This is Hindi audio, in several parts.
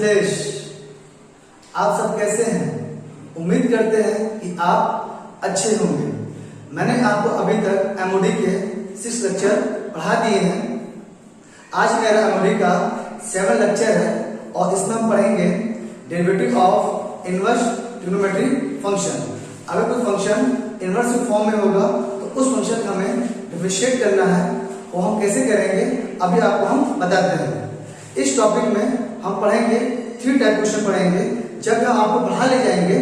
मिथिलेश, आप सब कैसे हैं? उम्मीद करते हैं कि आप अच्छे होंगे। मैंने आपको अभी तक एमओडी के 6 लेक्चर पढ़ा दिए हैं। आज मेरा एमओडी का 7 लेक्चर है और इसमें हम पढ़ेंगे derivative of inverse trigonometry function. अगर कोई फंक्शन इनवर्स फॉर्म में होगा तो उस फंक्शन को हमें डिफरेंशिएट करना है। वो हम कैसे करेंगे अभी आपको हम बताते हैं। इस टॉपिक में हम पढ़ेंगे 3 टाइप क्वेश्चन पढ़ेंगे। जब हम आपको पढ़ा ले जाएंगे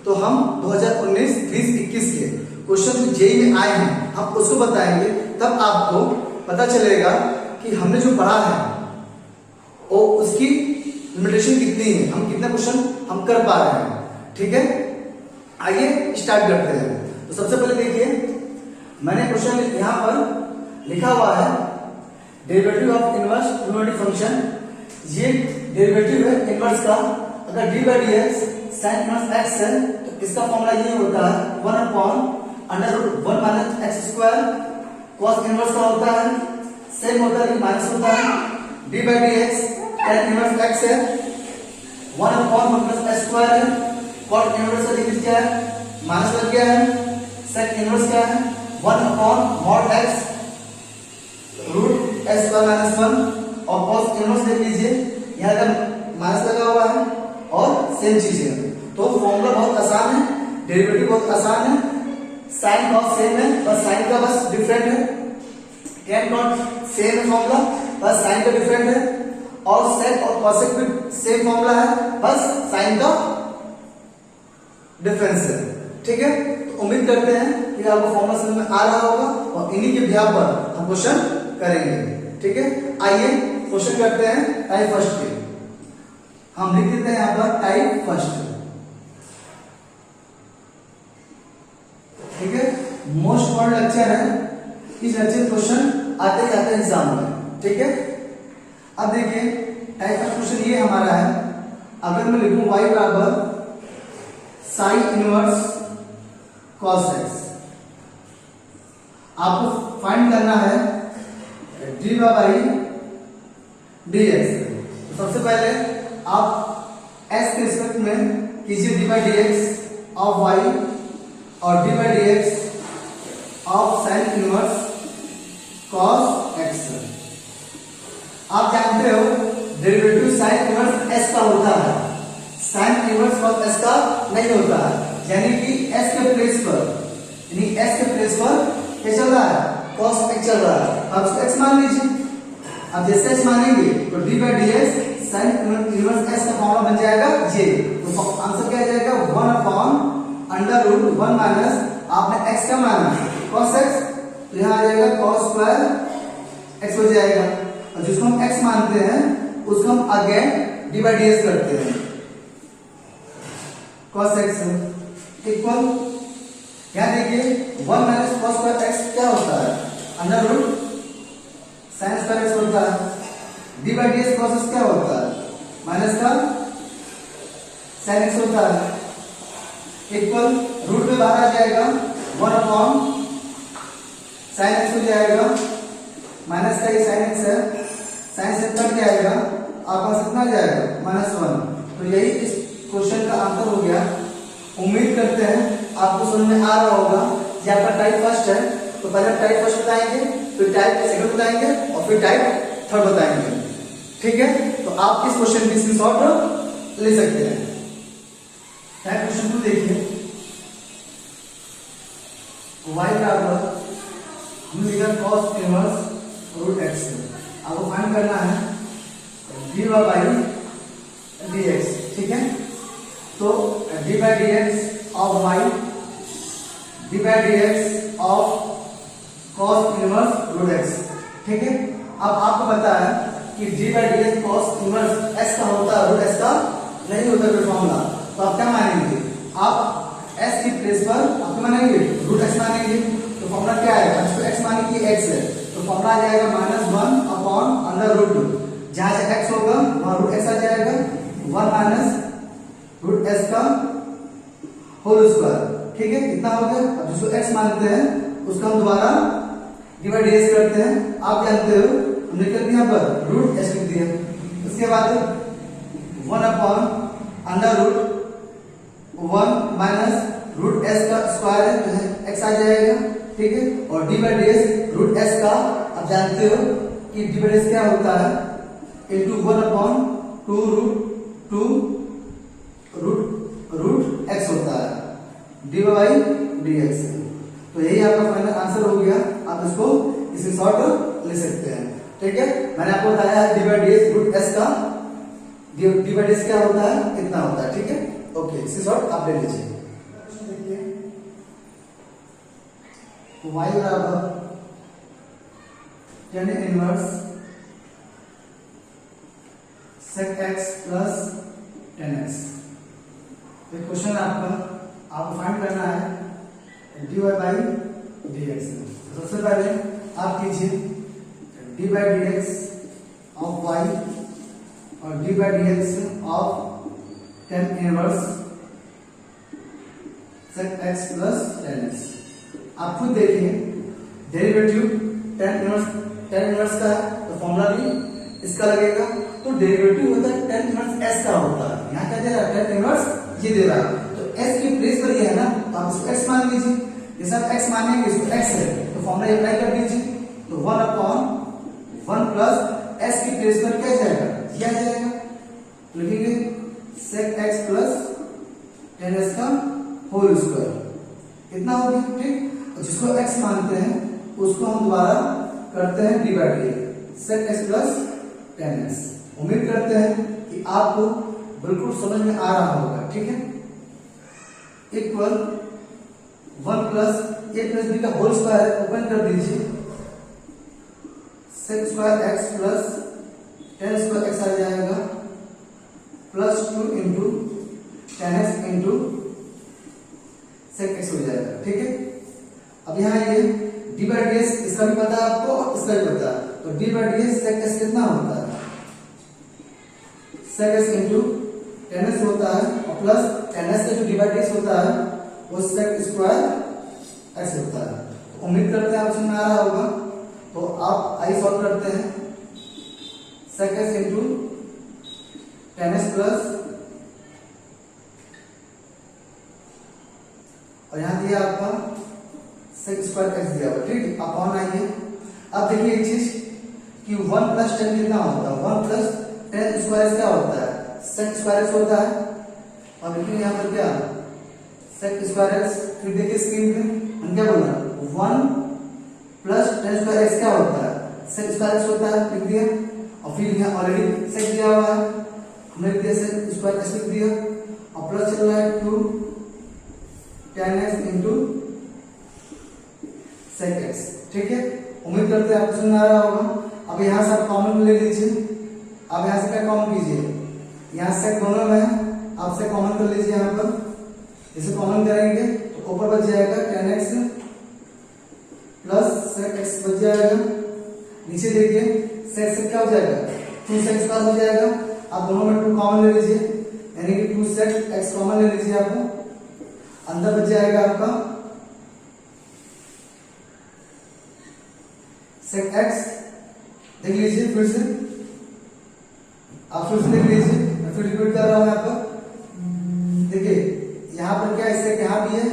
तो हम 2019, 20, 21 के क्वेश्चन जो जेईई में आए हैं हम उसको बताएंगे। तब आपको पता चलेगा कि हमने जो पढ़ा है वो उसकी लिमिटेशन कितनी है, हम कितना क्वेश्चन हम कर पा रहे हैं। ठीक है, आइए स्टार्ट करते हैं। तो सबसे पहले देखिए, मैंने क्वेश्चन यहाँ पर लिखा हुआ है derivative of inverse trigonometric function. ये डेरिवेटिव है इनवर्स का। अगर d by d x sine inverse x है तो इसका फॉर्मूला ये होता है 1 upon under root 1 minus x square. Cos inverse का होता है सेम होता है माइनस होता है। D by d x tan inverse x है 1 अपॉन 1 प्लस एक्स स्क्वायर है। कॉट इनवर्स का लिमिट क्या है, माइनस लग गया है। सेक इनवर्स क्या है 1 upon mod x root x square minus 1। और कॉस इनवर्स देख लीजिए, यहाँ का माइनस लगा हुआ है और सेम चीज है। तो फॉर्मूला बहुत आसान है, डेरिवेटिव बहुत आसान है। साइन कॉस सेम है, बस साइन का बस डिफरेंट है। tan कॉट सेम है फॉर्मूला, बस साइन का डिफरेंट है। और सेक और कॉसेक भी सेम फॉर्मूला है, बस साइन का डिफरेंस है। ठीक है, तो उम्मीद करते हैं कि आपको फॉर्मूला समझ में आ रहा होगा और इन्हीं के बिहाफ पर हम क्वेश्चन करेंगे। ठीक है, आइए क्वेश्चन करते हैं टाइप फर्स्ट के। हम लिख देते हैं यहां पर टाइप फर्स्ट। ठीक है, मोस्ट इम्पोर्टेंट लेक्चर है। इस लेक्चर क्वेश्चन आते जाते एग्जाम में। ठीक है, अब देखिए टाइप फर्स्ट क्वेश्चन ये हमारा है। अगर मैं लिखूं y बराबर साइन इनवर्स कॉस एक्स, आपको फाइंड करना है डी बाई डी एक्स। तो सबसे पहले आप एक्स के रिस्पेक्ट में कीजिए d by d x of y और d by d x of sine inverse cos x. आप जानते हो डेरिवेटिव साइन इनवर्स एस का होता है, साइन इनवर्स कॉस एस का नहीं होता है। यानी कि एस के प्लेस पर, यानी एस के प्लेस पर क्या चल रहा है, कॉस एक्स चल रहा है। आप उसको एक्स मान लीजिए। अब जैसे एक्स मानेंगे तो d by d x sine inverse x का फॉर्मूला बन जाएगा जे। तो आंसर क्या आ जाएगा 1 अपॉन अंडर रूट 1 माइनस आपने एक्स का माना कॉस एक्स, तो यहाँ आ जाएगा कॉस स्क्वायर एक्स हो जाएगा। और जिसको हम एक्स मानते हैं उसको हम again D by d x करते हैं cos x इक्वल, यहाँ देखिए 1 माइनस cos स्क्वायर x क्या होता है, under root sine square x होता है। D by d x cos x क्या होता है, माइनस का साइन x होता है। इक्वल रूट में बाहर आ जाएगा 1 अपॉन साइन x हो जाएगा, माइनस का ये साइन x है, साइन से कट जाएगा, आपका कितना जाएगा -1। तो यही इस क्वेश्चन का आंसर हो गया। उम्मीद करते हैं आपको समझ में आ रहा होगा। ये आपका टाइप फर्स्ट है, तो पहले टाइप फर्स्ट बताएंगे, फिर टाइप सेकंड बताएंगे और फिर टाइप थर्ड बताएंगे। ठीक है, तो आप इस क्वेश्चन की स्क्रीनशॉट ले सकते हैं। टाइप क्वेश्चन 2 देखिए, y बराबर हमने लिखा cos इनवर्स रूट x। आपको फाइंड करना है dy बाई dx। ठीक है, तो d by d x of y d by d x of cos inverse root x. ठीक है, अब आपको पता है कि d by d x cos inverse x का होता है, रूट एक्स का नहीं होता कोई फॉर्मूला। तो आप क्या मानेंगे, आप एक्स की प्लेस पर आप मानेंगे रूट एक्स मानेंगे। तो फॉर्मूला क्या है, इसको एक्स माने कि एक्स है, तो फॉर्मूला आ जाएगा -1 अपॉन अंडर रूट 2। जहां से एक्स होगा वहां रूट एक्स आ जाएगा, 1 माइनस रूट एस का होल स्क्वायर। ठीक है, कितना हो गया। अब जिसको एक्स मानते हैं उसका हम दोबारा डिवाइड एस करते हैं। आप जानते हो हमने कर दिया पर रूट एस लिख दिया। उसके बाद 1 upon under root 1 minus root s का स्क्वायर है तो एक्स आ जाएगा, ठीक है। और d by d s root s का आप जानते हो कि डी बाई डी एस क्या होता है, इंटू 1 अपॉन 2 रूट एक्स होता है, डी बाई डी एक्स। तो यही आपका फाइनल आंसर हो गया। आप इसको इसे शॉर्ट ले सकते हैं, ठीक है। मैंने आपको बताया है d by d s root s का डी बाई डी एस क्या होता है, इतना होता है, ठीक है। ओके, इसे शॉर्ट आप ले लीजिए। y बराबर tan inverse sec x plus tan x। एक क्वेश्चन आपको फाइंड करना है dy बाई dx। सबसे पहले आप कीजिए dy by dx of y और dy by dx of tan inverse sec x plus tan x। आप खुद देखिए डेरिवेटिव tan इनवर्स का है तो फॉर्मूला भी इसका लगेगा, तो डेरिवेटिव होता है tan इनवर्स s का होता है। यहाँ क्या दे रहा है, tan इनवर्स ये दे रहा है, तो s की प्लेस पर ये है ना, तो आप इसको x मान लीजिए। जैसे आप x मानेंगे इसको x है तो फॉर्मूला अप्लाई कर दीजिए, तो 1 अपॉन 1 प्लस s की प्लेस पर क्या जाएगा, ये आ जाएगा, लिखेंगे sec x plus tan s का होल स्क्वायर, कितना हो गया, ठीक। जिसको x मानते हैं उसको हम दोबारा करते हैं D by D sec x plus tan x। उम्मीद करते हैं कि आपको बिल्कुल समझ में आ रहा होगा, ठीक है। Equal 1 plus a plus b का होल स्क्वायर ओपन कर दीजिए, sec square x plus tan square x आ जाएगा plus 2 into tan x into sec x हो जाएगा, ठीक है। अब यहाँ ये डी बाई डी एस इसका भी पता है आपको और इसका भी पता है, तो d by d S sec s कितना होता है, sec s into tan s होता है और प्लस tan s का जो डी बाई डी एस होता है वो sec स्क्वायर x होता है। तो उम्मीद करते हैं आप समझ में आ रहा होगा। तो आप आई सॉल्व करते हैं sec s into tan s plus, और यहाँ दिया आपका sec स्क्वायर x दिया हुआ, ठीक। अपॉन आइए, अब देखिए एक चीज कि 1 प्लस tan कितना होता है, 1 प्लस tan स्क्वायर क्या होता है, sec स्क्वायर x होता है। और देखिए यहाँ पर क्या sec स्क्वायर x, फिर देखिए स्क्रीन पे हम क्या बोला 1 प्लस tan स्क्वायर x क्या होता है, sec स्क्वायर x होता है, लिख दिया। और फिर यहाँ ऑलरेडी sec दिया हुआ है, हमने लिख दिया sec स्क्वायर x लिख दिया, और प्लस चल रहा है 2 tan x into sec x, ठीक है। उम्मीद करते हैं आपको समझ में आ रहा होगा। अब यहाँ से आप कॉमन ले लीजिए, अब यहाँ से क्या कॉमन कीजिए, यहाँ sec दोनों में है, आप sec कॉमन कर लीजिए। यहाँ पर इसे कॉमन करेंगे तो ऊपर बच जाएगा tan x plus sec x बच जाएगा, नीचे देखिए sec से क्या हो जाएगा 2 sec स्क्वायर हो जाएगा। आप दोनों में 2 कॉमन ले लीजिए, यानी कि 2 sec x कॉमन ले लीजिए, आपको अंदर बच जाएगा आपका sec x। देख लीजिए फिर से, आप फिर से देख लीजिए, मैं फिर रिपीट कर रहा हूं यहाँ पर। देखिए यहाँ पर क्या है, sec यहाँ भी है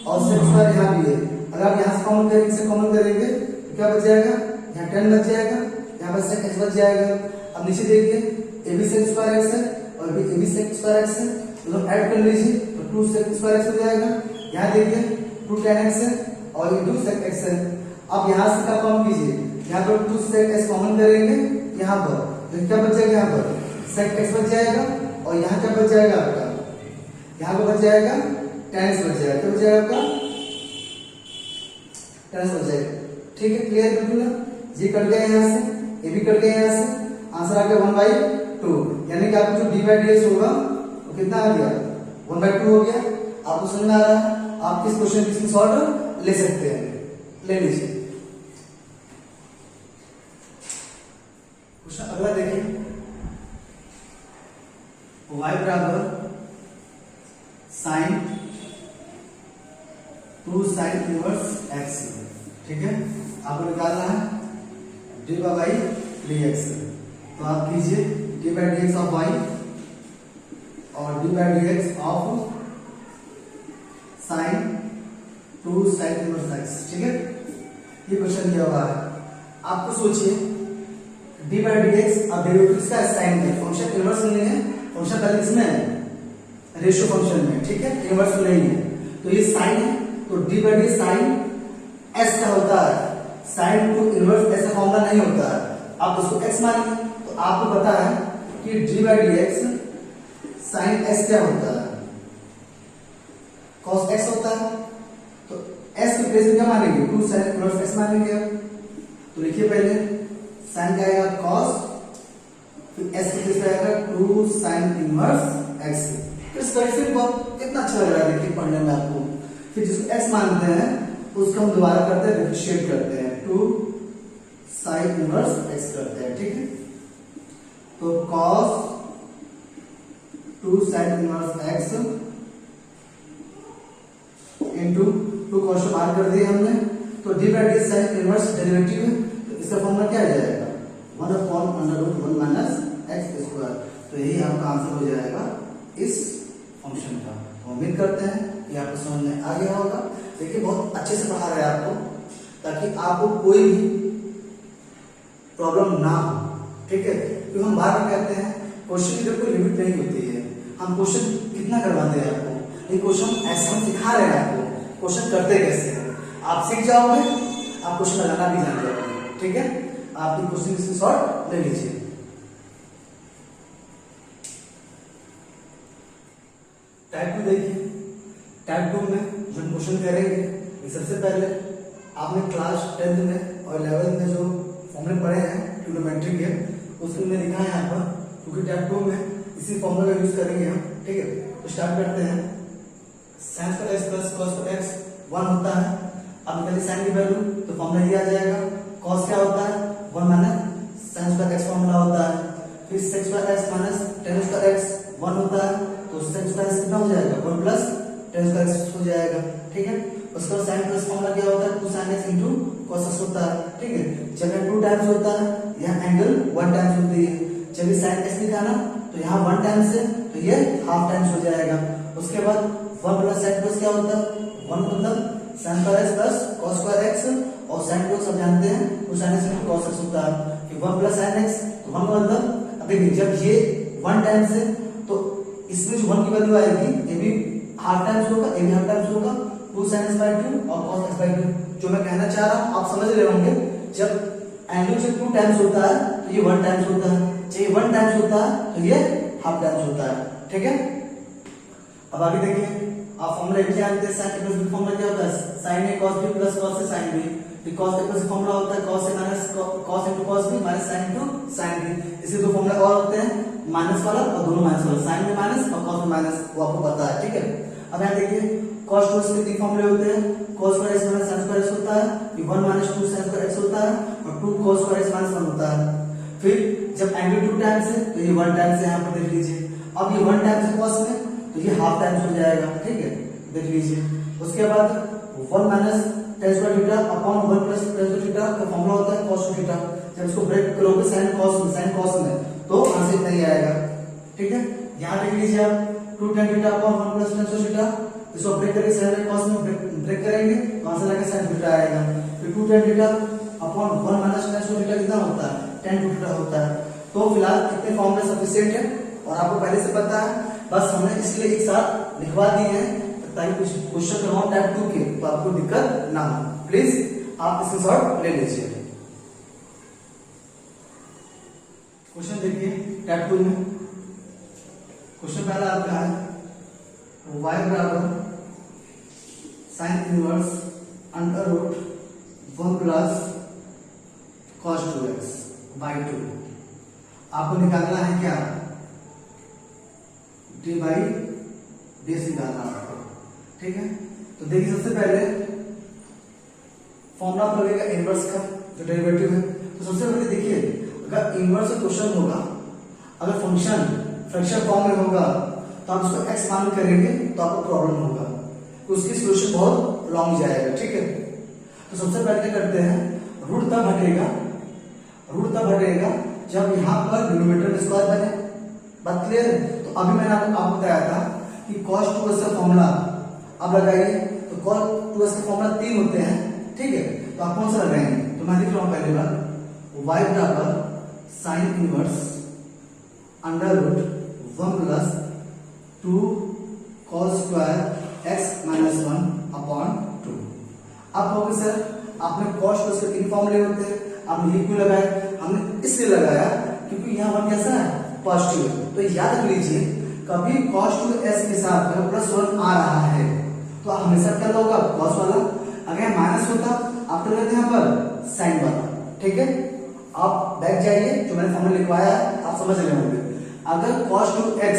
और sec स्क्वायर यहाँ भी है। अगर आप यहाँ से कॉमन करेंगे, इसे कॉमन करेंगे तो क्या बच जाएगा, यहाँ tan बच जाएगा, यहाँ पर sec x बच जाएगा। अब नीचे देखिए a भी sec स्क्वायर x है और a भी sec स्क्वायर x है, दोनों ऐड कर लीजिए तो 2 sec स्क्वायर x हो जाएगा। यहाँ देखिए 2 tan x है और ये 2 sec x है। अब यहाँ से क्या कॉमन कीजिए, यहाँ पर 2 sec x कॉमन करेंगे, यहाँ पर तो क्या बच जाएगा, यहाँ पर sec x बच जाएगा और यहाँ क्या बच जाएगा आपका, यहाँ पर बच जाएगा tan x बच जाएगा, क्या बच जाएगा आपका tan x बच जाएगा, ठीक है। क्लियर बिल्कुल, ये कट गया यहाँ से, ये भी कट गया यहाँ से, आंसर आ गया 1/2, यानी कि आपको जो डी बाई डी एस होगा वो कितना आ गया 1/2 हो गया। आपको समझ में आ रहा है, आप इस क्वेश्चन की सॉल्व ले सकते हैं, ले लीजिए। क्वेश्चन अगला देखिए, y बराबर साइन 2 साइन इनवर्स x, ठीक है। आपको निकालना है डी बाई डी एक्स, तो आप कीजिए d by d x of y और d by d x of sign 2 sign inverse x. ठीक है, ये क्वेश्चन दिया हुआ है। आपको सोचिए डी बाई डी एक्स, अब डेरिवेटिव किसका है, साइन का। फंक्शन इनवर्स नहीं है, फंक्शन पहले किसमें है, रेशियो फंक्शन में। ठीक है, इनवर्स नहीं है, तो ये साइन है, तो d by d sine s का होता है। साइन टू इनवर्स ऐसा फॉर्मूला नहीं होता है, आप उसको एक्स मानिए। तो आपको पता है कि d by d x sine s क्या होता है, कॉस एक्स होता है। तो एस के प्लेस में क्या मानेंगे, 2 साइन इनवर्स एक्स मानेंगे। तो लिखिए पहले साइन का आएगा कॉस, फिर एस के प्लेस पे आएगा 2 साइन इनवर्स एक्स। इस करेक्शन को कितना अच्छा लग रहा है देखिए पढ़ने में आपको। फिर जिसको एक्स मानते हैं उसको हम दोबारा करते हैं, डिफरेंशिएट करते हैं, 2 साइन इनवर्स एक्स करते हैं। ठीक है, तो cos 2 sign inverse x into 2 cos बाहर कर दिए हमने। तो d by d sine inverse derivative है, तो इसका फॉर्मूला क्या आ जाएगा, 1/√1 माइनस एक्स स्क्वायर। तो यही आपका आंसर हो जाएगा इस फंक्शन का। तो उम्मीद करते हैं कि आपको समझ में आ गया होगा। देखिए बहुत अच्छे से पढ़ा रहे हैं आपको, ताकि आपको कोई भी प्रॉब्लम ना हो। ठीक है, क्योंकि हम बार बार कहते हैं क्वेश्चन की कोई लिमिट नहीं होती है। हम क्वेश्चन कितना करवाते हैं आपको, ये क्वेश्चन ऐसे हम सिखा रहे हैं आपको क्वेश्चन करते कैसे हैं। आप सीख जाओगे, आप क्वेश्चन लगाना भी जान जाओगे। ठीक है, आप भी क्वेश्चन स्क्रीनशॉट ले लीजिए। टाइप 2 देखिए, टाइप 2 में जो क्वेश्चन करेंगे, सबसे पहले आपने क्लास 10th में और 11th में जो फॉर्मूले पढ़े हैं ट्रिग्नोमेट्री के, उसमें लिखा है यहाँ पर, क्योंकि टाइप 2 में इसी फॉर्मूला का यूज करेंगे हम। ठीक है, तो स्टार्ट करते हैं। Sign square x plus cos square x 1 होता है। अब निकालिए साइन की वैल्यू, तो फॉर्मूला ये आ जाएगा, कॉस क्या होता है, 1 minus sine square x formula होता है। फिर sec square x minus tan square x 1 होता है, तो सेक स्क्वायर एक्स कितना हो जाएगा, 1 प्लस टेन स्क्वायर एक्स हो जाएगा। ठीक है, उसके बाद साइन प्लस फॉर्मूला क्या होता है, 2 sine x into cos x होता है। ठीक है, जब ये 2 टाइम्स होता है, यहाँ एंगल 1 टाइम्स होती है। जब ये साइन एक्स लिखा ना, तो यहाँ 1 टाइम्स है, तो ये हाफ टाइम्स हो जाएगा। उसके बाद 1 प्लस साइन प्लस क्या होता है, 1 मतलब sign square x plus cos square x, और साइन को सब जानते हैं, तो sine x into cos x होता है। फिर 1 प्लस साइन एक्स, तो 1 मतलब अब देखिए जब ये 1 टाइम्स है, तो इसमें जो 1 की वैल्यू आएगी, ये भी हाफ टाइम्स होगा, ये भी हाफ टाइम्स होगा, 2 sin x by 2 और cos x by 2। जो मैं कहना चाह रहा हूं आप समझ रहे होंगे, जब एंगल से 2 टाइम्स होता है तो ये 1 टाइम्स होता है, जब ये 1 टाइम्स होता है तो ये हाफ टाइम्स होता है। ठीक है, अब आगे देखिए, आप फॉर्मूला भी जानते हैं, sin a plus b formula क्या होता है, sin a cos b plus cos a sin b। फिर cos a plus फॉर्मूला होता है cos a minus cos into cos b minus sin into sin b। इसी दो फॉर्मूला और होते हैं, माइनस वाला और दोनों माइनस वाला, sin में माइनस और cos में माइनस, वो आपको पता है। ठीक है, अब यहाँ देखिए cos 2x के 3 फॉर्मूले होते हैं, cos square x minus sin square x होता है, फिर 1 माइनस 2 sin स्क्वायर x होता है, और 2 cos स्क्वायर x माइनस 1 होता है। फिर जब एंगल 2 टाइम्स है तो ये 1 टाइम्स है, यहाँ पर देख लीजिए। अब ये 1 टाइम्स है cos में, तो ये हाफ टाइम्स हो जाएगा। ठीक है, देख लीजिए। उसके बाद 1 minus tan square theta upon 1 plus tan square theta का फॉर्मूला होता है cos थीटा। जब इसको ब्रेक करोगे sin cos में, तो आंसर नहीं आएगा। ठीक है, यहाँ देख लीजिए आप 2 tan theta upon 1 plus tan square theta, इसको ब्रेक करके sin cos में ब्रेक करेंगे तो आंसर आएगा sin थीटा आएगा। फिर 2 tan theta upon 1 minus tan square theta कितना होता है, tan थीटा होता है। तो फिलहाल इतने फॉर्मूले सफिशिएंट है और आपको पहले से पता है, बस हमने इसलिए एक साथ लिखवा दिए हैं ताकि कुछ क्वेश्चन करवाऊं टाइप 2 के, तो आपको दिक्कत ना हो। प्लीज आप स्क्रीनशॉट ले लीजिए। क्वेश्चन देखिए टाइप 2 में, क्वेश्चन पहला आपका है y बराबर sine inverse under root 1 plus cos 2x by 2। आपको निकालना है क्या, d by dx निकालना है। ठीक है, तो देखिए सबसे पहले फॉर्मूला आप लगेगा इनवर्स का, जो डेरिवेटिव है। तो सबसे पहले देखिए, अगर इनवर्स का क्वेश्चन होगा, अगर फंक्शन फ्रैक्शन फॉर्म में होगा, तो आप उसको x मान करेंगे तो आपको प्रॉब्लम होगा, तो उसकी सॉल्यूशन बहुत लॉन्ग जाएगा। ठीक है, तो सबसे पहले क्या करते हैं, रूट तब हटेगा जब यहाँ पर डिनोमिनेटर में स्क्वायर बने। बात क्लियर है, तो तो अभी मैंने आपको बताया था कि cos 2x का फॉर्मूला आप लगाइए। तो cos 2x का फॉर्मूला 3 होते हैं, ठीक है। तो आप कौन सा लगाएंगे? तो मैं लिख रहा हूं पहली बार y बराबर sine inverse under root 1 plus 2 cos square x minus 1 upon 2। आप कहोगे सर आपने cos 2x के 3 फॉर्मूले होते हैं, आपने ये क्यों लगाया? हमने इसलिए लगाया क्योंकि यहाँ वन कैसा है? पॉजिटिव है। तो याद रख लीजिए कभी cos 2x के साथ अगर प्लस 1 आ रहा है तो हमेशा क्या होगा? cos वाला। अगर माइनस होता आप तो लेते हैं यहाँ पर साइन वाला, ठीक है। आप बैक जाइए, जो मैंने फॉर्मूला लिखवाया है आप समझ रहे होंगे। अगर cos 2x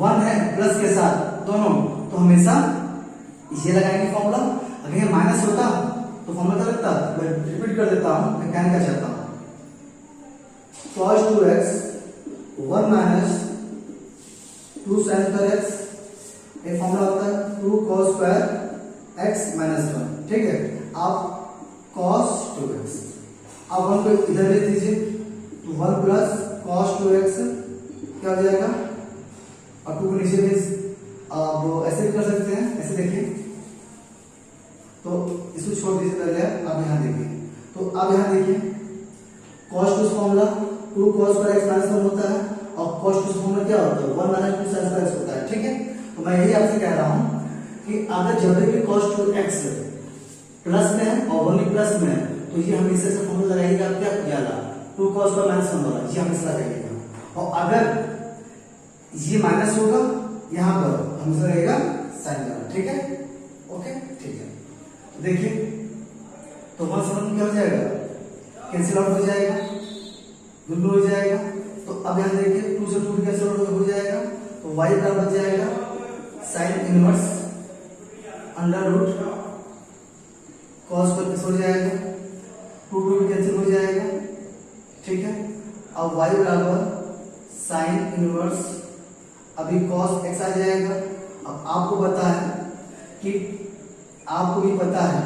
1 है प्लस के साथ दोनों, तो हमेशा ये लगाएंगे फॉर्मूला। अगर ये माइनस होता तो फॉर्मूला क्या लगता? मैं रिपीट कर देता हूं, मैं कहना क्या चाहता हूं। cos 2x 1 minus 2 sin square x, एक फॉर्मूला होता है 2 cos स्क्वायर x माइनस 1, ठीक है। आप cos 2x आप 1 को इधर ले दीजिए तो 1 प्लस cos 2x क्या हो जाएगा, और 2 को नीचे भेज। अब ऐसे भी कर सकते हैं, ऐसे देखिए, तो इसको छोड़ दीजिए पहले, आप यहाँ देखिए। तो आप यहाँ देखिए cos 2 formula 2 cos square x minus 1 होता है, और cos 2 फॉर्मूला क्या होता है? 1 माइनस 2 sin स्क्वायर x होता है, ठीक है। तो मैं यही आपसे कह रहा हूँ कि अगर जब भी cos 2x प्लस में है और 1 भी प्लस में है, तो ये हमेशा से फॉर्मूला लगाइएगा क्या वाला 2 cos स्क्वायर माइनस 1 वाला, ये हमेशा लगाइएगा। और अगर ये माइनस होगा यहाँ पर हमेशा रहेगा साइन वाला, ठीक है। ओके, ठीक है। देखिए तो 1 से 1 क्या हो जाएगा? कैंसिल आउट हो जाएगा, दुगना हो जाएगा। तो अब यहाँ देखिए 2 से 2 कैंसिल आउट हो जाएगा, तो y बराबर हो जाएगा sine inverse under root cos पर कैंसिल हो जाएगा, 2 2 भी कैंसिल हो जाएगा, ठीक है। अब y बराबर साइन इनवर्स अभी cos x आ जाएगा। अब आपको पता है कि आपको भी पता है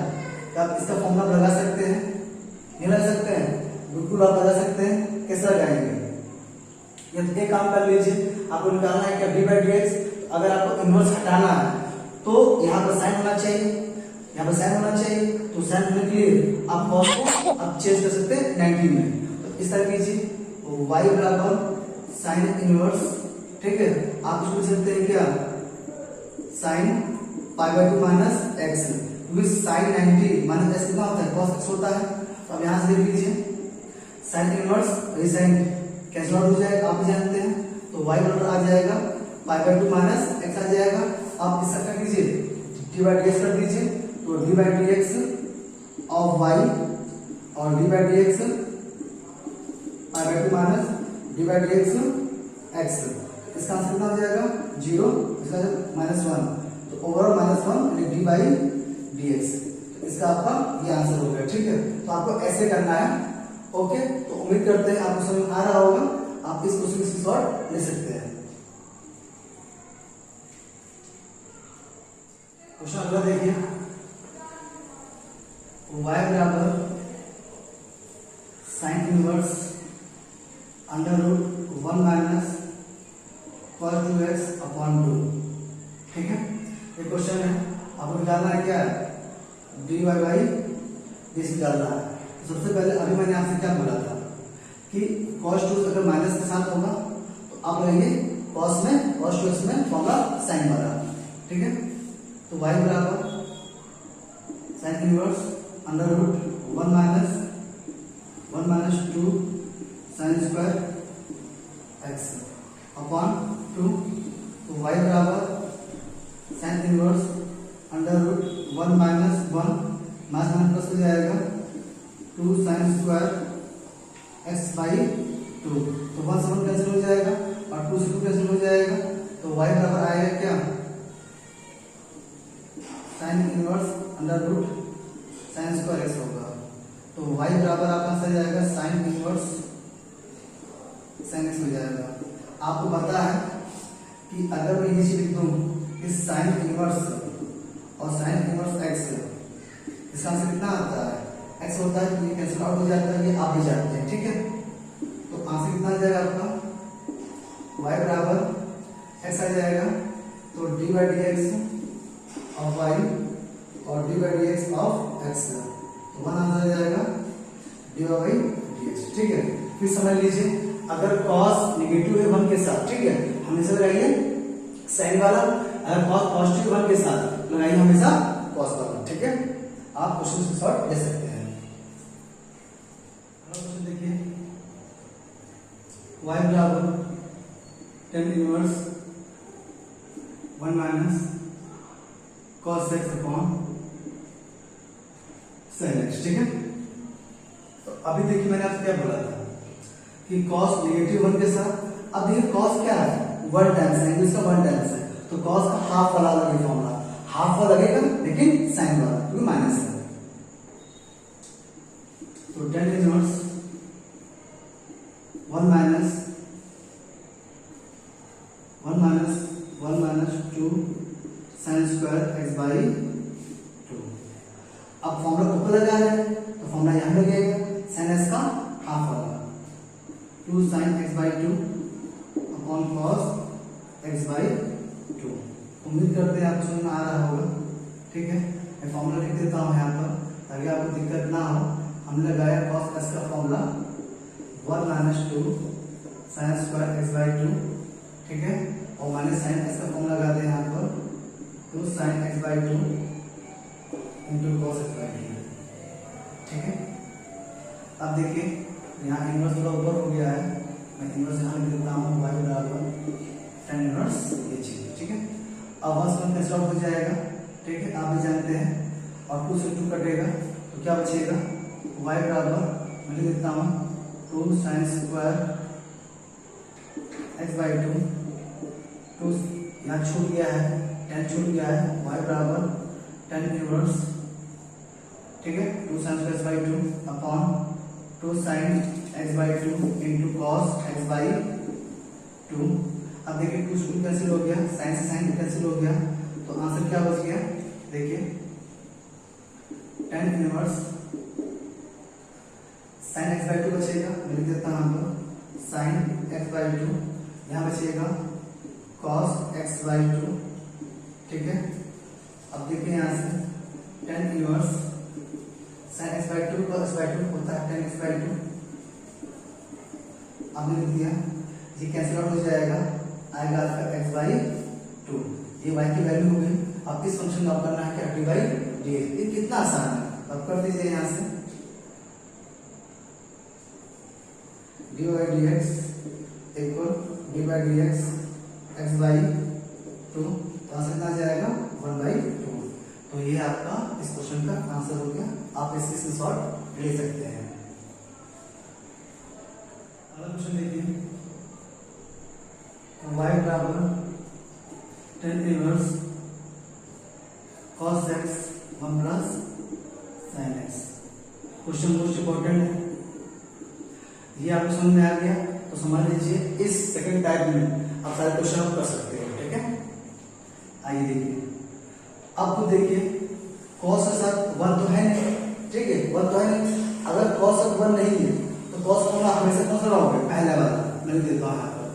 कि आप इसका फॉर्मूला लगा सकते हैं, नहीं लगा सकते हैं? बिल्कुल आप लगा सकते हैं। कैसे लगाएंगे? ये काम कर लीजिए, आपको निकालना है क्या डी बाई डी एक्स। अगर आपको इनवर्स हटाना है तो यहाँ पर साइन होना चाहिए, यहाँ पर साइन होना चाहिए। तो साइन होने के लिए आप cos को आप चेंज कर सकते हैं 90 में। तो इस तरह कीजिए y बराबर साइन इनवर्स, ठीक है। आप इसको लिख सकते हैं क्या? Sine pi by 2 minus x, क्योंकि साइन 90 माइनस एक्स कितना होता है? cos x होता है। तो अब यहाँ से देख लीजिए साइन इनवर्स, ये साइन कैंसिल आउट हो जाएगा, आप भी जानते हैं। तो y बराबर आ जाएगा पाई बाई 2 माइनस एक्स आ जाएगा। आप इसका कर दीजिए डी बाई डी एक्स कर दीजिए, तो d by d x of y और d by d x pi by 2 minus D by d x x, इसका आंसर कितना हो जाएगा? 0, इसका माइनस 1, तो ओवरऑल माइनस 1 यानी डी बाई डी एक्स। इसका आपका ये आंसर हो गया, ठीक है। तो आपको ऐसे करना है, ओके। तो उम्मीद करते हैं आपको समझ आ रहा होगा, आप इस क्वेश्चन की स्क्रीनशॉट ले सकते हैं। क्वेश्चन अगला देखिए, y बराबर sine inverse under root 1 minus cos 2x upon 2, ठीक है। ये क्वेश्चन है, आपको निकालना है क्या? dy बाई दिस निकालना है। तो सबसे पहले अभी मैंने आपसे क्या बोला था कि cos 2 अगर माइनस के साथ होगा तो आप लेंगे cos में, cos 2x में फॉर्मूला साइन वाला, ठीक है। तो y बराबर sine inverse under root 1 minus 2 sine square x upon 2। तो y बराबर sine inverse under root 1 minus 1 minus plus हो जाएगा 2 साइन स्क्वायर x बाई 2। तो 1 से 1 कैंसिल हो जाएगा और 2 से 2 कैंसिल हो जाएगा। तो y बराबर आएगा क्या? Sine inverse under root sine square x होगा। तो y बराबर आपका आंसर जाएगा साइन इनवर्स साइन x हो जाएगा। आपको पता है कि अगर मैं ये चीज लिख दूं कि साइन इनवर्स और साइन इनवर्स x, इसका आंसर कितना आता है? x होता है, तो ये कैंसिल आउट हो जाता है, ये आप भी जानते हैं, ठीक है। तो आंसर कितना आ जाएगा आपका? y बराबर x आ जाएगा, तो dy dx ऑफ y और dy dx ऑफ x, तो 1 आंसर आ जाएगा dy बाई dx। ठीक है, फिर समझ लीजिए अगर cos नेगेटिव है 1 के साथ, ठीक है, हमेशा लगाइए साइन वाला, अगर cos पॉजिटिव 1 के साथ लगाइए हमेशा cos वाला। ठीक है, आप क्वेश्चन के सॉल्व ले सकते हैं। क्वेश्चन देखिए, y बराबर tan inverse 1 minus cos x upon sin x। ठीक है, तो अभी देखिए मैंने आपसे क्या बोला था कि cos नेगेटिव 1 के साथ, अब देखिए cos क्या है, 1 टाइम्स है, इंग्लिश का 1 टाइम्स है, तो cos का हाफ वाला लगेगा फॉर्मूला, हाफ वाला लगेगा लेकिन साइन वाला क्योंकि माइनस है, तो tan inverse 1 minus 2 sin square x by 2। अब फॉर्मूला ऊपर लगा है तो फॉर्मूला यहां लगेगा, sin x का हाफ वाला 2 sin x by 2 upon cos x by 2। उम्मीद करते हैं आपको समझ में आ रहा होगा। ठीक है, मैं फॉर्मूला लिख देता हूं यहाँ पर ताकि आपको दिक्कत ना हो। हमने लगाया cos x का formula 1 minus 2 sin square x by 2। ठीक है, और माइनस sin x का फॉर्मूला लगाते हैं यहाँ पर 2 sin x by 2 into cos x by 2। ठीक है, अब देखिए यहाँ इनवर्स थोड़ा ऊपर हो गया है, मैं इनवर्स यहाँ लिख देता हूँ y बराबर tan इनवर्स ये चीज। ठीक है, अब 1 से 1 कैंसिल आउट हो जाएगा। ठीक है, आप भी जानते हैं, और 2 से 2 कटेगा तो क्या बचेगा, y बराबर मैं लिख देता हूँ 2 sin स्क्वायर x बाई 2, 2 यहाँ छूट गया है, tan छूट गया है, y बराबर tan इनवर्स, ठीक है, 2 sin square x by 2 upon 2 sin x by 2 into cos x by 2। अब देखिए 2 से 2 कैंसिल हो गया, sin से sin कैंसिल हो गया, तो आंसर क्या बच गया, देखिए tan inverse sin x by 2 बचेगा, मैं लिख देता हूँ sin x बाई 2, यहाँ बचेगा cos x बाई 2। ठीक है, अब देखिए यहाँ से tan inverse sin x by 2 cos x by 2 होता है tan x बाई 2। आपने लिख दिया, ये कैंसिल आउट हो जाएगा, आएगा आपका x बाई 2, ये y की वैल्यू हो गई। अब इस फंक्शन का करना है क्या, dy बाई dx। ये कितना आसान है, अब कर दीजिए यहाँ से dy by dx equal dy by dx x by 2, तो आंसर कितना आ जाएगा 1 बाई 2। तो ये आपका इस क्वेश्चन का आंसर हो गया, आप इससे स्क्रीनशॉट ले सकते हैं। अगला क्वेश्चन देखिए, y बराबर tan inverse cos x 1 plus sin x। Question most important है, ये आपको समझ में आ गया तो समझ लीजिए इस सेकंड टाइप में आप सारे क्वेश्चन आप कर सकते हो। ठीक है, आइए देखिए, अब तो देखिए cos के साथ 1 तो है नहीं, ठीक है 1 तो है नहीं, अगर cos के साथ 1 नहीं है तो cos फॉर्मूला हमेशा कौन सा लगाओगे, पहला वाला। मैं देता हूँ यहाँ पर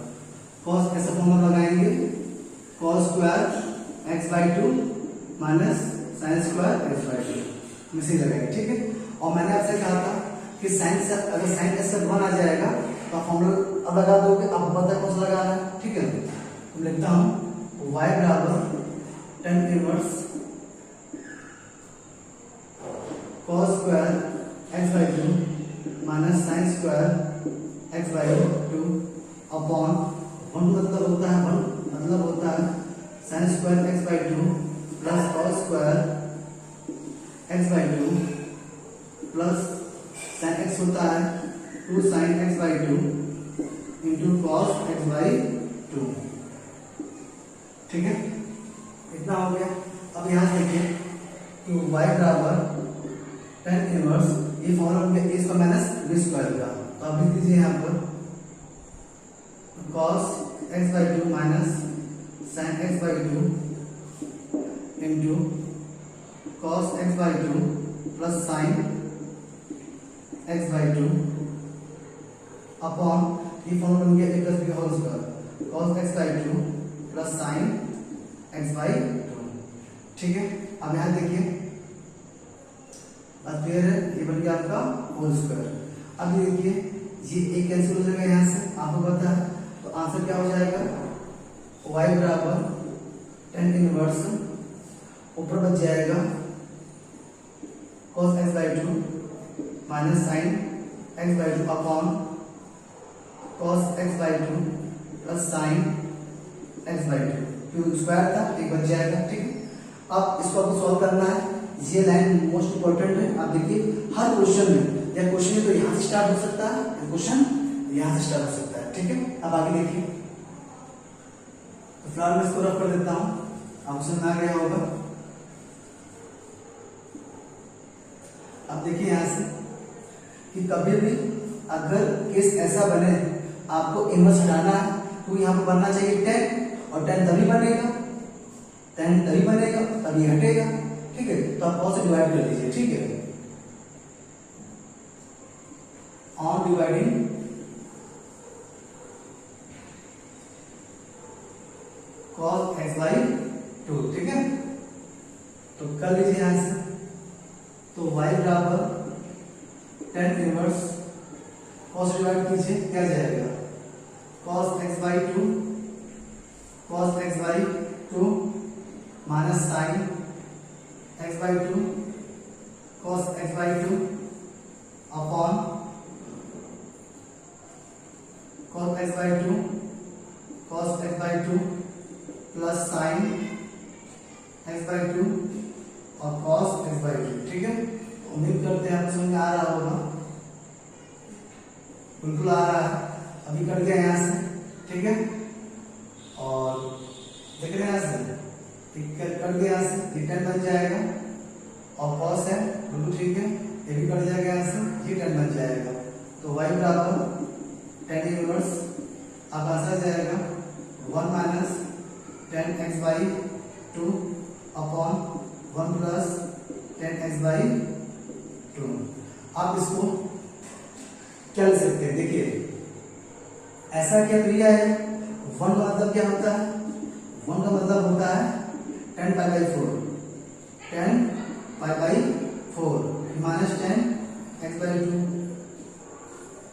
cos कैसा फॉर्मूला लगाएंगे, cos square x by 2 minus sin square x by 2 इसे लगाएंगे। ठीक है, और मैंने आपसे कहा था कि sin से अगर sin के साथ 1 आ जाएगा तो फॉर्मूला अब लगा दोगे, अब पता कौन सा लगाना है। ठीक है, तो लिखता हूँ y बराबर tan inverse cos square x by 2 minus sin square x by 2 upon 1 मतलब होता है 1 मतलब होता है sin square x by 2 plus cos square x by 2 plus sin x होता है 2 sin x by 2 into cos x by 2। ठीक है, इतना हो गया। अब यहाँ देखिए कि y बराबर tan इनवर्स, ये फॉर्मूला में इसका माइनस b स्क्वायर का, तो आप लिख दीजिए यहाँ पर cos x by 2 minus sin x by 2 into cos x by 2 plus sin x by 2 upon ये फॉर्मूला बन गया a plus b whole square, cos x by 2 plus sine x by 2। ठीक है, अब यहाँ देखिए बात क्लियर है, ये बन गया आपका होल स्क्वायर। अब ये देखिए ये एक कैंसिल हो जाएगा यहाँ से, आपको पता है, तो आंसर क्या हो जाएगा y बराबर tan इनवर्स ऊपर बच जाएगा cos x by 2 minus sine x by 2 upon cos x by 2 plus sine x by 2, क्योंकि स्क्वायर था एक बच जाएगा। ठीक है, अब इसको आपको सॉल्व करना है। ये लाइन मोस्ट इंपॉर्टेंट है। आप देखिए हर क्वेश्चन में, या क्वेश्चन तो यहाँ से स्टार्ट हो सकता है, या क्वेश्चन यहाँ से स्टार्ट हो सकता है। ठीक है, अब आगे देखिए, तो फिलहाल मैं इसको रफ कर देता हूँ, आपको समझ आ गया होगा। अब देखिए यहाँ से कि कभी भी अगर केस ऐसा बने आपको इनवर्स हटाना है, तो यहाँ पर बनना चाहिए 10, और 10 तभी बनेगा, 10 तभी बनेगा तभी हटेगा। ठीक है, तो आप कौन से डिवाइड कर लीजिए। ठीक है, on dividing cos x by 2। ठीक है, तो कर लीजिए यहां से, तो y बराबर tan इनवर्स cos डिवाइड कीजिए, क्या जाएगा cos x by 2 minus sine x by 2 cos x by 2 upon cos x by 2 plus sine x by 2 और cos x बाई 2। ठीक है, उम्मीद करते हैं आपको समझ में आ रहा होगा, बिल्कुल आ रहा है। अभी कट गया यहाँ से। ठीक है, और देख रहे हैं यहाँ से कट गया, यहाँ से ये 10 बन जाएगा, और cos है बिल्कुल ठीक है, ये भी कट जाएगा यहाँ से, ये 10 बन जाएगा। तो y बराबर tan इनवर्स अब आंसर जाएगा 1 minus tan x by 2 upon 1 plus tan x by 2। आप इसको क्या लिख सकते हैं, देखिए ऐसा क्या क्रिया है, 1 का मतलब क्या होता है, 1 का मतलब होता है tan pi by 4 minus tan x by 2।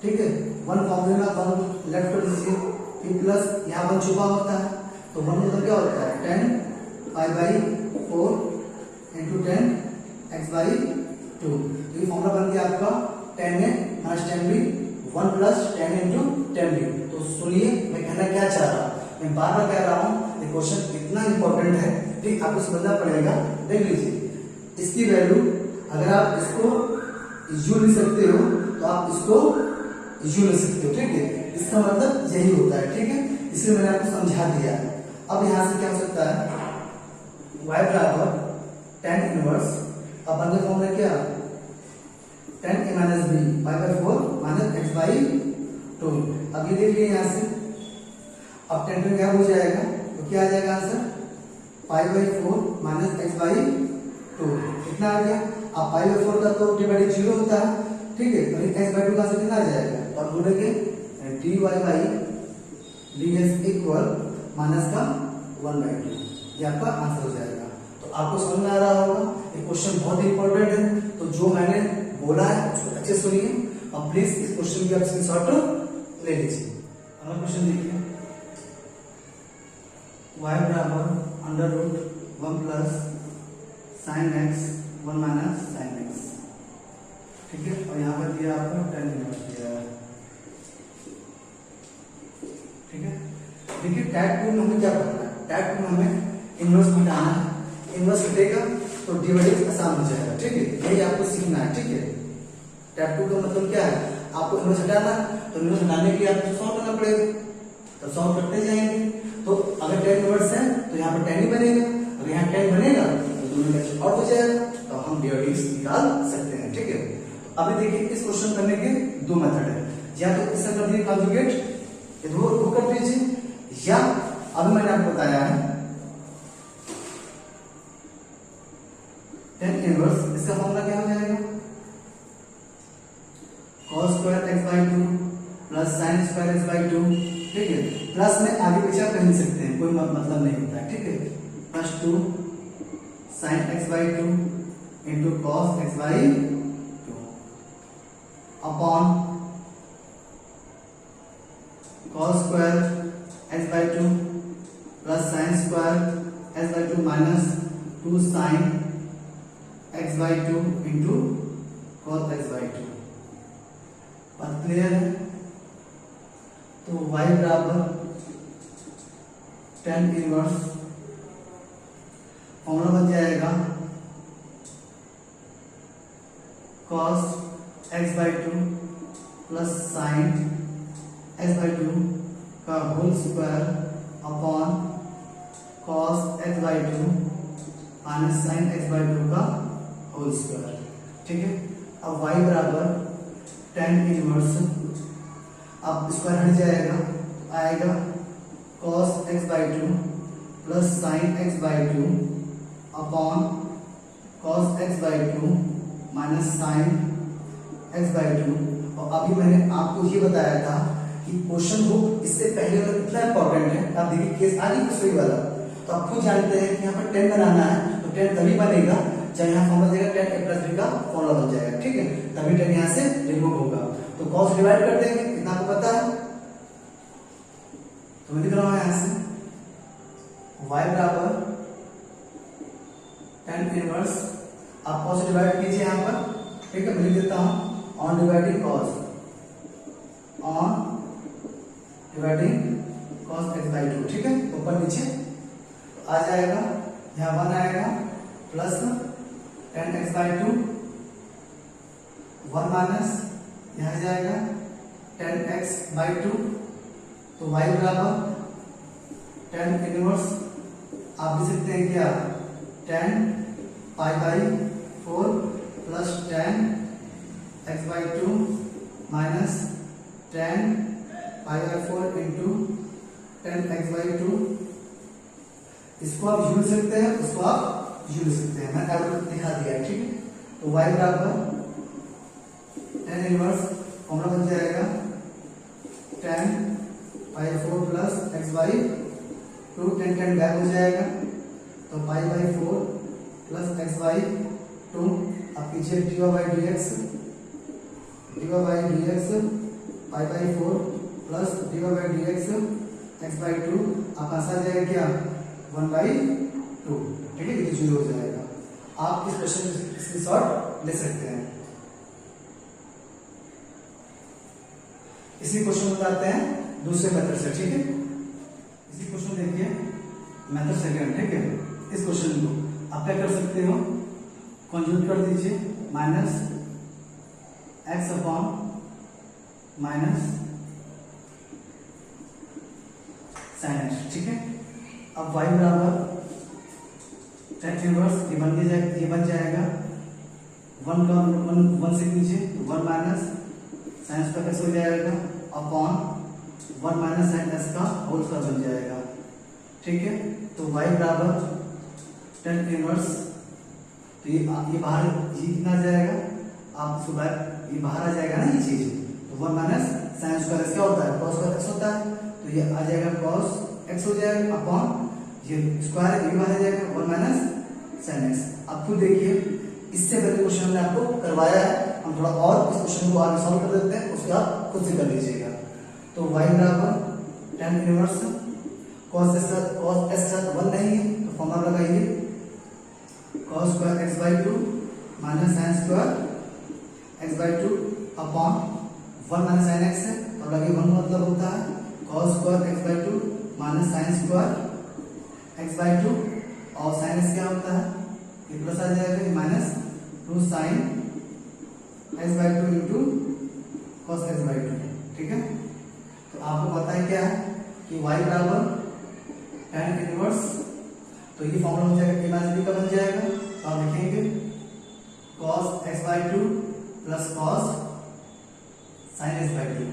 ठीक है, 1 फॉर्मूला 1 लेफ्ट कर दीजिए, फिर प्लस यहाँ 1 छुपा होता है, तो 1 मतलब क्या होता है tan pi by 4 into tan x by 2। तो ये फॉर्मूला बन गया आपका tan a minus tan b 1 plus tan into tan b। तो सुनिए मैं कहना क्या चाह रहा हूँ, मैं बार बार कह रहा हूँ, ये क्वेश्चन इतना इंपॉर्टेंट है, ठीक, आपको समझना पड़ेगा। देख लीजिए इसकी वैल्यू, अगर आप इसको यू लिख सकते हो तो आप इसको यू लिख सकते हो। ठीक है, इसका मतलब यही होता है। ठीक है, इसलिए मैंने आपको समझा दिया। अब यहां से क्या हो सकता है, y बराबर tan इनवर्स, अब बंदे फॉर्मूला क्या tan a minus b pi by 4 minus x by 2। अब ये देखिए यहां से, अब tan क्या हो जाएगा, तो क्या आ जाएगा answer pi by 4 minus x by 2। कितना आ गया, अब पाई बाई 4 का तो डिवाइड 0 होता है। ठीक है, तो x बाई 2 का आंसर कितना आ जाएगा, और बोलेंगे dy by ds equal minus का 1/2, ये आपका आंसर हो जाएगा। तो आपको समझ में आ रहा होगा, ये क्वेश्चन बहुत इंपॉर्टेंट है। तो जो मैंने बोला है उसको अच्छे सुनिए, और प्लीज इस क्वेश्चन की आप स्क्रीनशॉट ले लीजिए। अगला क्वेश्चन देखिए, y बराबर under root 1 plus sine x 1 minus sine x। ठीक है, और यहाँ पर दिया आपको tan इनवर्स दिया है। ठीक है, देखिए टैग 2 में हमें क्या करना है, टैग 2 में हमें इनवर्स हटाना है, इनवर्स हटेगा तो डिवाइड आसान हो जाएगा। ठीक है, यही आपको सीखना है। ठीक है, टैग 2 का मतलब क्या है, आपको इनवर्स हटाना है, तो इनवर्स हटाने के लिए आपको सॉल्व करना पड़ेगा, तो सॉल्व करते जाएंगे। तो अगर tan इनवर्स है तो यहाँ पर tan ही बनेगा, अगर यहाँ tan बनेगा तो दोनों का और हो जाएगा, तो हम डिवाइड निकाल सकते हैं। ठीक है, अभी देखिए इस क्वेश्चन करने के 2 मेथड है, या तो इससे कर दीजिए कॉन्जुगेट, वो कर दीजिए, या अभी मैंने आपको बताया है tan इनवर्स, इसका फॉर्मूला क्या हो जाएगा cos square x by 2 plus sign square x by 2। ठीक है, प्लस में आगे पीछे आप कह सकते हैं, कोई मतलब नहीं होता है, ठीक है। Plus 2 sin x/2 into cos x/2 upon cos square x/2 plus sin square x/2 minus 2 sin x/2 into cos x/2। बात क्लियर है? तो y बराबर tan इनवर्स फॉर्मूला बन जाएगा cos x/2 plus sin x/2 का whole square upon cos x/2 minus sin x/2 का होल स्क्वायर, ठीक है। अब y बराबर tan इनवर्स, अब स्क्वायर हट जाएगा, आएगा cos x/2 plus sin x/2 upon cos x/2 minus sin x/2। और अभी मैंने आपको ये बताया था कि क्वेश्चन बुक इससे पहले वाला कितना इंपॉर्टेंट है। आप देखिए केस आगे दूसरी वाला, तो आप खुद जानते हैं कि यहाँ पर 10 बनाना है, तो 10 तभी बनेगा जब यहाँ फॉर्मूला देगा tan a प्लस b का फॉर्मूला बन जाएगा, ठीक है। तभी 10 यहाँ से रिमूव होगा, तो cos डिवाइड कर देंगे, कितना आपको पता है, तो मैं लिख रहा हूँ यहाँ से y बराबर tan इनवर्स, आप cos डिवाइड कीजिए यहाँ पर, ठीक है। मैं लिख देता हूँ on dividing cos, on dividing cos x/2, ठीक है। ऊपर नीचे आ जाएगा, यहाँ 1 आएगा प्लस tan x/2 1 माइनस यहाँ जाएगा tan x/2, तो y बराबर tan इनवर्स आप लिख सकते हैं क्या, tan π/4 plus tan x/2 minus tan π/4 into tan x/2। इसको आप यूज सकते हैं, उसको आप यूज सकते हैं, मैंने आपको दिखा दिया, ठीक है। तो y बराबर tan इनवर्स फॉर्मूला बन जाएगा tan π/4 प्लस x/2, tan गायब हो जाएगा, तो π/4 प्लस x/2 आप कीजिए dy/dx π/4 प्लस dy/dx x/2 आप आंसर आ जाएगा क्या 1/2, ठीक है। ये 0 हो जाएगा। आप इस क्वेश्चन में स्क्रीनशॉट ले सकते हैं। इसी क्वेश्चन में बताते हैं दूसरे मेथड से, ठीक है। इसी क्वेश्चन देखिए मेथड सेकंड, ठीक है। इस क्वेश्चन को आप क्या कर सकते हो, कॉन्जुगेट कर दीजिए, minus x upon minus sin x, ठीक है। अब y बराबर tan इनवर्स ये बन जाएगा 1 का 1 से कीजिए, 1 माइनस sin स्क्वायर x हो जाएगा अपॉन 1 माइनस sin s का होल स्क्वायर बन जाएगा, ठीक है। तो y बराबर tan इनवर्स, तो ये बाहर ये कितना जाएगा, आप इसको ये बाहर आ जाएगा ना ये चीज, तो 1 माइनस sin स्क्वायर क्या होता है, cos स्क्वायर x होता है, तो ये आ जाएगा cos x हो जाएगा अपॉन ये स्क्वायर ये बाहर आ जाएगा 1 माइनस sin x। अब खुद देखिए, इससे पहले क्वेश्चन हमने आपको करवाया है, हम थोड़ा और इस क्वेश्चन को आगे सॉल्व कर देते हैं, उसके बाद खुद से कर लीजिएगा। तो y बराबर tan इनवर्स cos s के साथ 1 नहीं है, तो फॉर्मूला लगाइए cos square x/2 minus sin square x/2 upon 1 minus sin x है, तो लगे 1 मतलब होता है cos square x/2 minus sin square x/2, और sin x क्या होता है, ये प्लस आ जाएगा minus 2 sin x/2 into cos x/2, ठीक है। तो आपको पता है क्या है कि y बराबर tan इनवर्स, तो ये फॉर्मूला हो जाएगा a माइनस b का बन जाएगा, तो आप लिखेंगे cos x/2 plus cos sin x/2,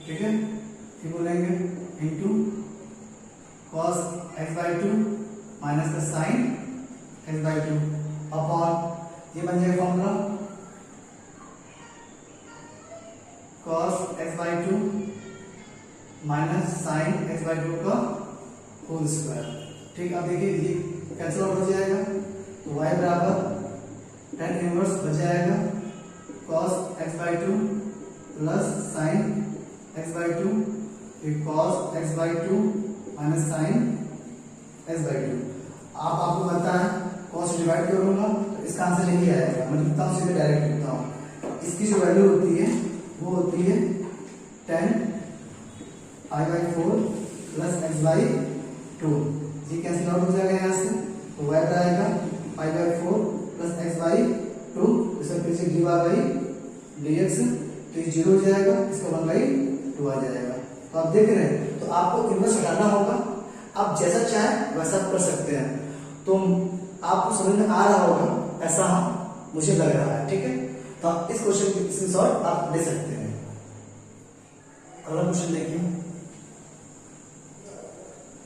ठीक है। फिर बोलेंगे इंटू cos x/2 माइनस का sin x/2 अपॉन ये बन जाएगा formula cos x/2 minus sine x by 2 का होल स्क्वायर। ठीक, अब देखिए ये कैंसिल आउट हो जाएगा, तो y बराबर tan इनवर्स बच जाएगा cos x by 2 plus sine x by 2, फिर cos x by 2 minus sine x by 2। आपको पता है cos डिवाइड करूंगा तो इसका आंसर यही आएगा। मैं लिखता हूँ सीधे, डायरेक्ट लिखता हूँ। इसकी जो वैल्यू होती है वो होती है tan pi by 4 plus x by 2। ये कैंसिल आउट हो जाएगा यहाँ से, तो y आएगा पाई बाई 4 प्लस x बाई 2, इसका फिर से dy बाई dx, तो ये 0 हो जाएगा, इसका 1 बाई 2 आ जाएगा। तो आप देख रहे हैं, तो आपको इनवर्स हटाना होगा। आप जैसा चाहे वैसा कर सकते हैं, तो आपको समझ में आ रहा होगा, ऐसा मुझे लग रहा है। ठीक है, तो आप इस क्वेश्चन की स्क्रीनशॉट आप ले सकते हैं। अगला क्वेश्चन देखिए,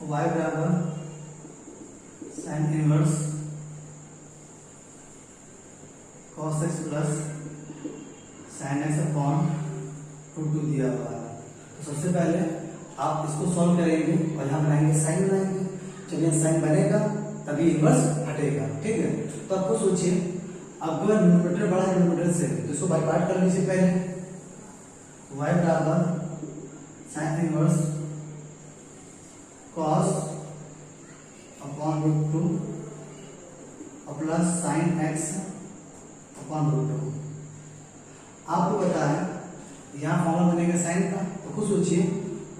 y बराबर sine inverse cos x plus sine x upon 2 दिया हुआ है। तो सबसे पहले आप इसको सॉल्व करेंगे और यहाँ बनाएंगे साइन बनाएंगे। जब ये साइन बनेगा तभी इनवर्स हटेगा। ठीक है, तो आपको सोचिए, अगर न्यूमरेटर बड़ा है न्यूमरेटर से, तो इसको बाय पार्ट कर लीजिए पहले। y बराबर sine inverse cos upon root 2 plus sine x upon root 2। आपको पता है यहाँ फॉर्मूला बनेगा साइन का, तो खुद सोचिए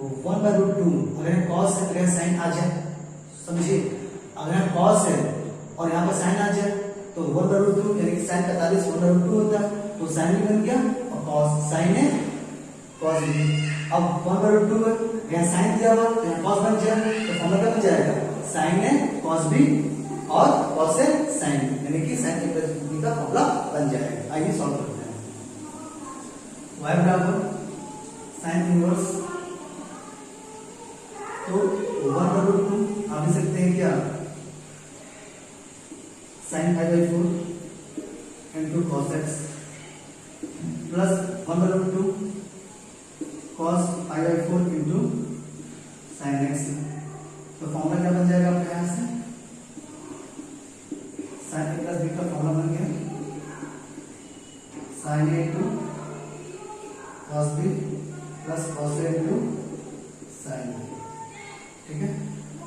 1 बाय रूट 2, अगर यहाँ cos है तो यहाँ साइन आ जाए। समझिए, अगर यहाँ cos है और यहाँ पर साइन आ जाए तो 1 बाय रूट 2 यानी कि साइन 45 1 बाय रूट 2 होता है, तो साइन भी बन गया और cos साइन है cos भी। अब 1 बाय रूट 2 है, यहाँ साइन दिया हुआ तो यहाँ cos बन जाए, तो फॉर्मूला क्या बन जाएगा, साइन है cos भी और cos है साइन, यानी कि साइन की प्लस बी का फॉर्मूला बन जाएगा। आइए सॉल्व करते हैं। y बराबर साइन इनवर्स, तो 1 बाय रूट 2 आप लिख सकते हैं क्या, sine pi by 4 into cos x plus 1 by root 2 cos pi by 4 into sine x। तो फॉर्मूला क्या बन जाएगा आपके यहाँ से, साइन ए प्लस बी का फॉर्मूला बन गया sine a into cos b plus cos a into sine b। ठीक है,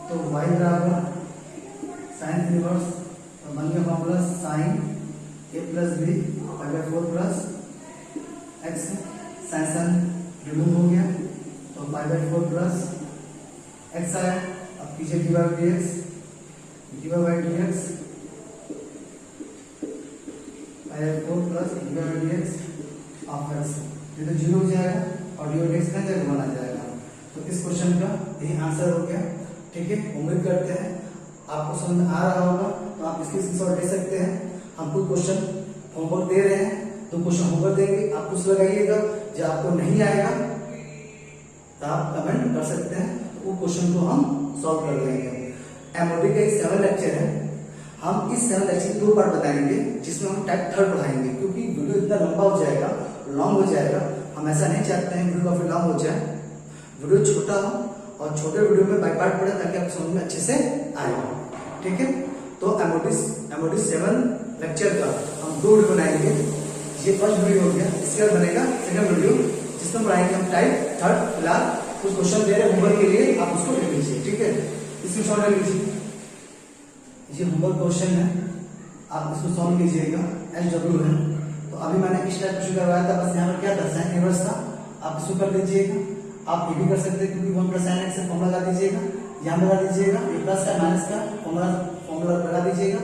तो y बराबर साइन इनवर्स, तो बन गया formula sine a plus b pi by 4 plus x, sine sine remove हो गया, तो पाई बाई 4 प्लस x आया। अब पीछे dy by dx, dy by dx pi by 4 plus dy by dx of x, ये तो 0 हो जाएगा और dy बाई dx का जगह बना जाएगा। तो इस क्वेश्चन का यही आंसर हो गया। ठीक है, उम्मीद करते हैं आपको समझ में आ रहा होगा, तो आप इसकी स्क्रीनशॉट ले सकते हैं। हम कुछ क्वेश्चन होमवर्क दे रहे हैं, तो क्वेश्चन होमवर्क देंगे, आप कुछ लगाइएगा। जो आपको नहीं आएगा तो आप कमेंट कर सकते हैं, तो वो क्वेश्चन को हम सॉल्व कर लेंगे। एमओडी का 7 लेक्चर है, हम इस 7 लेक्चर 2 पार्ट बताएंगे, जिसमें हम टाइप 3 पढ़ाएंगे, क्योंकि वीडियो इतना लंबा हो जाएगा, लॉन्ग हो जाएगा। हम ऐसा नहीं चाहते हैं वीडियो काफी लॉन्ग हो जाए, वीडियो छोटा हो और छोटे वीडियो में बाय पार्ट पढ़े, ताकि आपको समझ में अच्छे से आए। ठीक है, तो एमओडी 7 लेक्चर का हम 2 वीडियो बनाएंगे। ये फर्स्ट वीडियो हो गया, इसके बाद बनेगा सेकंड वीडियो, जिसमें पढ़ाएंगे हम टाइप 3। फिलहाल कुछ क्वेश्चन दे रहे होमवर्क के लिए, आप उसको लिख लीजिए। ठीक है, इसको सॉल्व कर लीजिए। ये होमवर्क क्वेश्चन है, आप इसको सॉल्व कीजिएगा। SW है, तो अभी मैंने इस टाइप क्वेश्चन करवाया था, बस यहाँ पर क्या था, साइन इनवर्स था। आप इसको कर लीजिएगा। आप ये भी कर सकते हैं, क्योंकि 1 प्लस साइन एक्स से फॉर्मूला लगा दीजिएगा, यहाँ लगा दीजिएगा, ये प्लस का माइनस का फॉर्मूला लगा दीजिएगा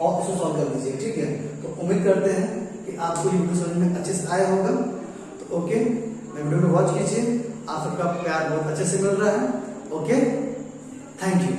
और इसको सॉल्व कर दीजिएगा। ठीक है, तो उम्मीद करते हैं कि आपको ये वीडियो समझ में अच्छे से आया होगा। तो ओके, मैं वीडियो को वॉच कीजिए। आप सबका प्यार बहुत अच्छे से मिल रहा है। Okay, thank you.